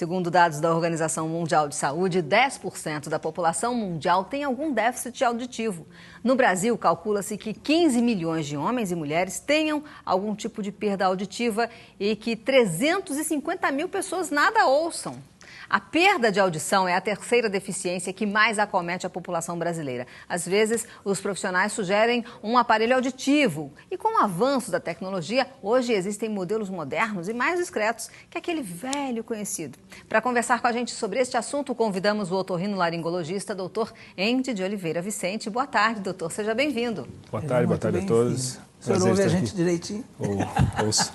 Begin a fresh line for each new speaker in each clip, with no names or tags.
Segundo dados da Organização Mundial de Saúde, 10% da população mundial tem algum déficit auditivo. No Brasil, calcula-se que 15 milhões de homens e mulheres tenham algum tipo de perda auditiva e que 350 mil pessoas nada ouçam. A perda de audição é a terceira deficiência que mais acomete a população brasileira. Às vezes, os profissionais sugerem um aparelho auditivo. E com o avanço da tecnologia, hoje existem modelos modernos e mais discretos que aquele velho conhecido. Para conversar com a gente sobre este assunto, convidamos o otorrinolaringologista, doutor Ende de Oliveira Vicente. Boa tarde, doutor. Seja bem-vindo.
Boa tarde a todos.
O senhor ouve a gente direitinho?
Ouço.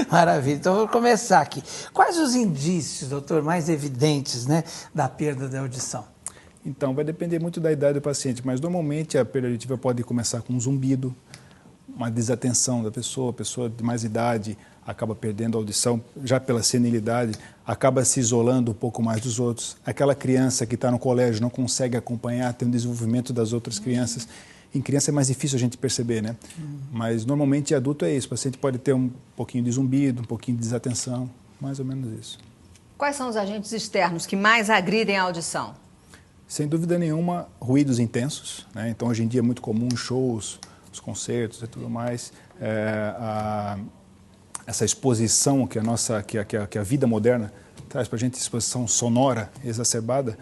Maravilha. Então, vou começar aqui. Quais os indícios, doutor, mais evidentes, né, da perda da audição?
Então, vai depender muito da idade do paciente, mas normalmente a perda auditiva pode começar com um zumbido, uma desatenção da pessoa, a pessoa de mais idade acaba perdendo a audição, já pela senilidade, acaba se isolando um pouco mais dos outros. Aquela criança que está no colégio não consegue acompanhar, tem um desenvolvimento das outras crianças. Em criança é mais difícil a gente perceber, né? Mas normalmente em adulto é isso, o paciente pode ter um pouquinho de zumbido, um pouquinho de desatenção, mais ou menos isso.
Quais são os agentes externos que mais agridem a audição?
Sem dúvida nenhuma, ruídos intensos, né? Então hoje em dia é muito comum shows, os concertos e tudo mais. Essa exposição que a vida moderna traz para a gente, exposição sonora exacerbada,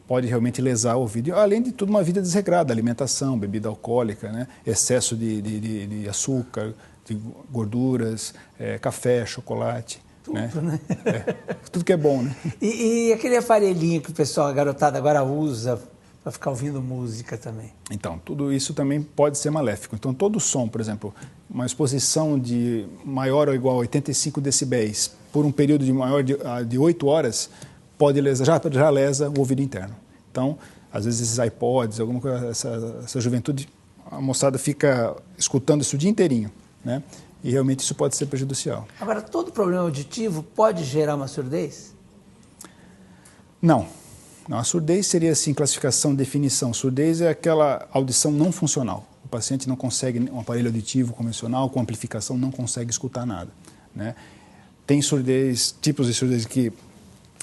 pode realmente lesar o ouvido. Além de tudo, uma vida desregrada, alimentação, bebida alcoólica, né? Excesso de açúcar, de gorduras, café, chocolate.
Tudo, né?
Tudo que é bom, né?
E aquele aparelhinho que o pessoal, a garotada agora usa para ficar ouvindo música também?
Então, tudo isso também pode ser maléfico. Então, todo som, por exemplo, uma exposição de maior ou igual a 85 decibéis por um período de maior de 8 horas, pode lesar, já lesa o ouvido interno. Então, às vezes esses iPods, alguma coisa, essa juventude, a moçada fica escutando isso o dia inteirinho, né? E realmente isso pode ser prejudicial.
Agora, todo problema auditivo pode gerar uma surdez?
Não. Não, a surdez seria assim, classificação, definição. Surdez é aquela audição não funcional. O paciente não consegue, um aparelho auditivo convencional, com amplificação, não consegue escutar nada, né? Tem surdez, tipos de surdez que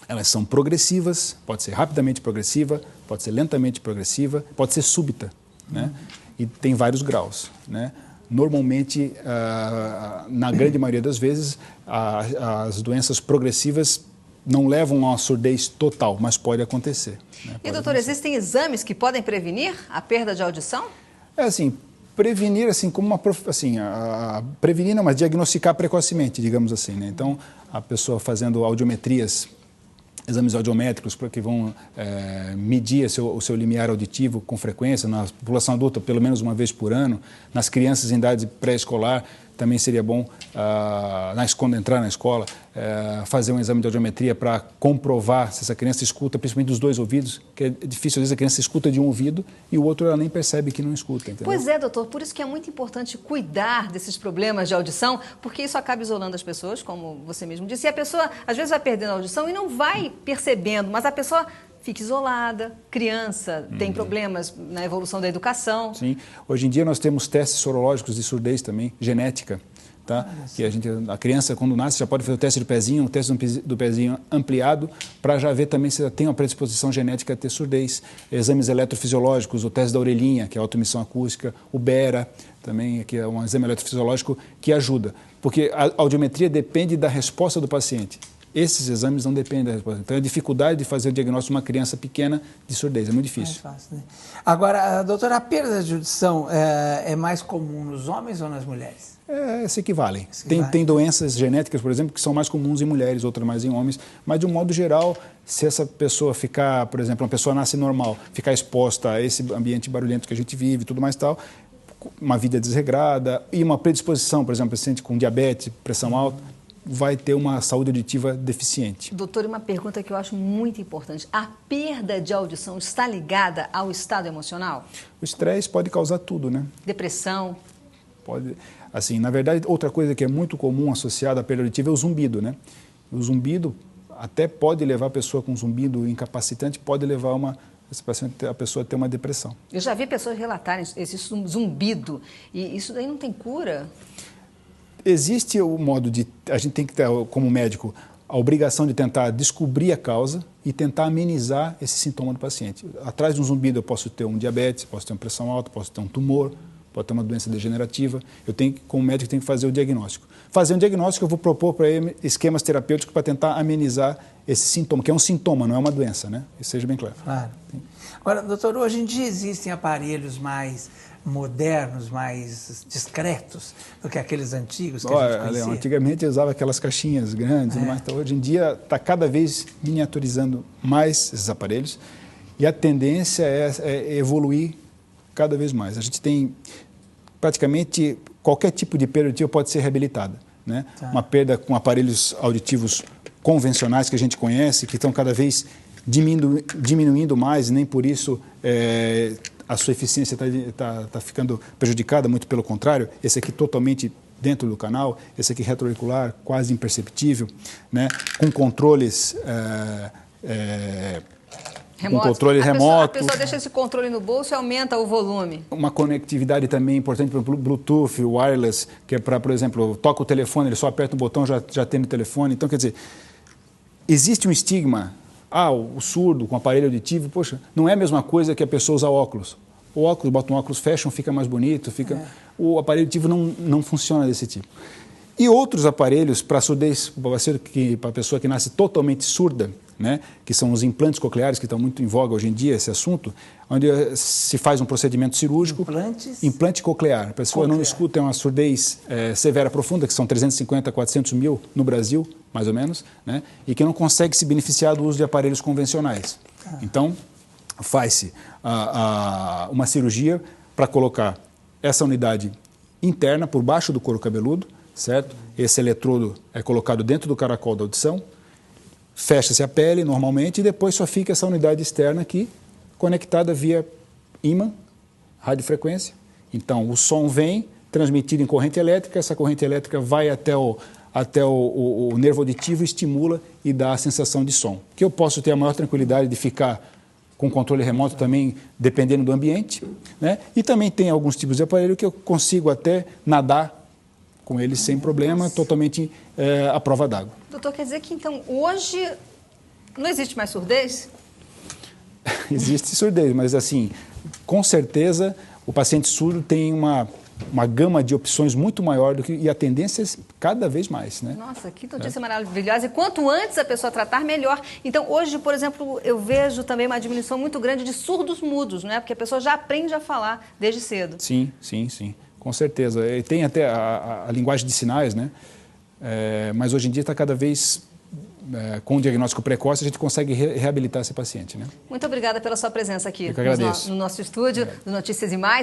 elas são progressivas, pode ser rapidamente progressiva, pode ser lentamente progressiva, pode ser súbita, né? E tem vários graus, né? Normalmente, na grande maioria das vezes, as doenças progressivas não levam a uma surdez total, mas pode acontecer, né?
E, doutor, existem exames que podem prevenir a perda de audição?
Assim, prevenir, assim, como uma... prevenir não, mas diagnosticar precocemente, digamos assim, né? Então, a pessoa fazendo audiometrias, exames audiométricos que vão medir o seu limiar auditivo com frequência, na população adulta pelo menos uma vez por ano, nas crianças em idade pré-escolar também seria bom, quando entrar na escola, fazer um exame de audiometria para comprovar se essa criança escuta, principalmente dos dois ouvidos, que é difícil, às vezes a criança escuta de um ouvido e o outro ela nem percebe que não escuta, entendeu?
Pois é, doutor, por isso que é muito importante cuidar desses problemas de audição, porque isso acaba isolando as pessoas, como você mesmo disse, e a pessoa às vezes vai perdendo a audição e não vai percebendo, mas a pessoa fica isolada, criança, tem problemas na evolução da educação.
Sim, hoje em dia nós temos testes sorológicos de surdez também, genética, tá? Que a criança quando nasce já pode fazer o teste do pezinho, o teste do pezinho ampliado, para já ver também se tem uma predisposição genética a ter surdez. Exames eletrofisiológicos, o teste da orelhinha, que é a autoemissão acústica, o BERA, também, que é um exame eletrofisiológico que ajuda, porque a audiometria depende da resposta do paciente. Esses exames não dependem da resposta. Então, a dificuldade de fazer o diagnóstico de uma criança pequena de surdez é muito difícil.
Mais fácil, né? Agora, doutora, a perda de audição é mais comum nos homens ou nas mulheres?
Se equivalem. Tem doenças genéticas, por exemplo, que são mais comuns em mulheres, outras mais em homens, mas de um modo geral, se essa pessoa ficar, por exemplo, uma pessoa nasce normal, ficar exposta a esse ambiente barulhento que a gente vive e tudo mais e tal, uma vida desregrada e uma predisposição, por exemplo, paciente com diabetes, pressão alta, vai ter uma saúde auditiva deficiente.
Doutor, uma pergunta que eu acho muito importante. A perda de audição está ligada ao estado emocional?
O estresse pode causar tudo, né?
Depressão?
Pode. Assim, na verdade, outra coisa que é muito comum associada à perda auditiva é o zumbido, né? O zumbido até pode levar a pessoa com zumbido incapacitante, pode levar a pessoa a ter uma depressão.
Eu já vi pessoas relatarem esse zumbido, e isso daí não tem cura?
Existe o modo de... A gente tem que ter, como médico, a obrigação de tentar descobrir a causa e tentar amenizar esse sintoma do paciente. Atrás de um zumbido eu posso ter um diabetes, posso ter uma pressão alta, posso ter um tumor, pode ter uma doença degenerativa. Eu tenho, como médico, tenho que fazer o diagnóstico. Fazer um diagnóstico, eu vou propor para ele esquemas terapêuticos para tentar amenizar esse sintoma, que é um sintoma, não é uma doença, né? Isso seja bem claro.
Claro. Agora, doutor, hoje em dia existem aparelhos mais modernos, mais discretos do que aqueles antigos que a gente conhecia?
Leão, antigamente eu usava aquelas caixinhas grandes, mas então, hoje em dia está cada vez miniaturizando mais esses aparelhos e a tendência é evoluir cada vez mais. A gente tem praticamente qualquer tipo de perda auditiva pode ser reabilitada, né? Tá. Uma perda com aparelhos auditivos convencionais que a gente conhece, que estão cada vez diminuindo mais, e nem por isso a sua eficiência está ficando prejudicada, muito pelo contrário. Esse aqui totalmente dentro do canal, esse aqui retroauricular, quase imperceptível, né? Com controles
remoto.
Controle remoto.
A pessoa deixa esse controle no bolso e aumenta o volume.
Uma conectividade também importante para o Bluetooth, wireless, que é para, por exemplo, toca o telefone, ele só aperta um botão, já tem no telefone. Então, quer dizer, existe um estigma. O surdo com aparelho auditivo, poxa, não é a mesma coisa que a pessoa usar óculos. O óculos, bota um óculos fashion, fica mais bonito, o aparelho auditivo não funciona desse tipo. E outros aparelhos para surdez, para a pessoa que nasce totalmente surda, né, que são os implantes cocleares, que estão muito em voga hoje em dia, esse assunto, onde se faz um procedimento cirúrgico. Implante coclear. A pessoa não escuta, é uma surdez severa profunda, que são 350 a 400 mil no Brasil, mais ou menos, né, e que não consegue se beneficiar do uso de aparelhos convencionais. Então, faz-se uma cirurgia para colocar essa unidade interna por baixo do couro cabeludo, certo? Esse eletrodo é colocado dentro do caracol da audição, fecha-se a pele normalmente e depois só fica essa unidade externa aqui, conectada via ímã, radiofrequência. Então, o som vem transmitido em corrente elétrica, essa corrente elétrica vai até o nervo auditivo, estimula e dá a sensação de som. Que eu posso ter a maior tranquilidade de ficar com controle remoto também, dependendo do ambiente, né? E também tem alguns tipos de aparelho que eu consigo até nadar com eles sem problema, totalmente à prova d'água.
Doutor, quer dizer que então hoje não existe mais surdez?
Existe surdez, mas assim, com certeza o paciente surdo tem uma gama de opções muito maior e a tendência é cada vez mais, né?
Nossa, que notícia maravilhosa. E quanto antes a pessoa tratar, melhor. Então, hoje, por exemplo, eu vejo também uma diminuição muito grande de surdos mudos, né? Porque a pessoa já aprende a falar desde cedo.
Sim, sim, sim. Com certeza. E tem até a linguagem de sinais, né? Mas hoje em dia está cada vez, com o diagnóstico precoce, a gente consegue reabilitar esse paciente, né?
Muito obrigada pela sua presença aqui
Eu que agradeço.
no nosso estúdio do Notícias e Mais.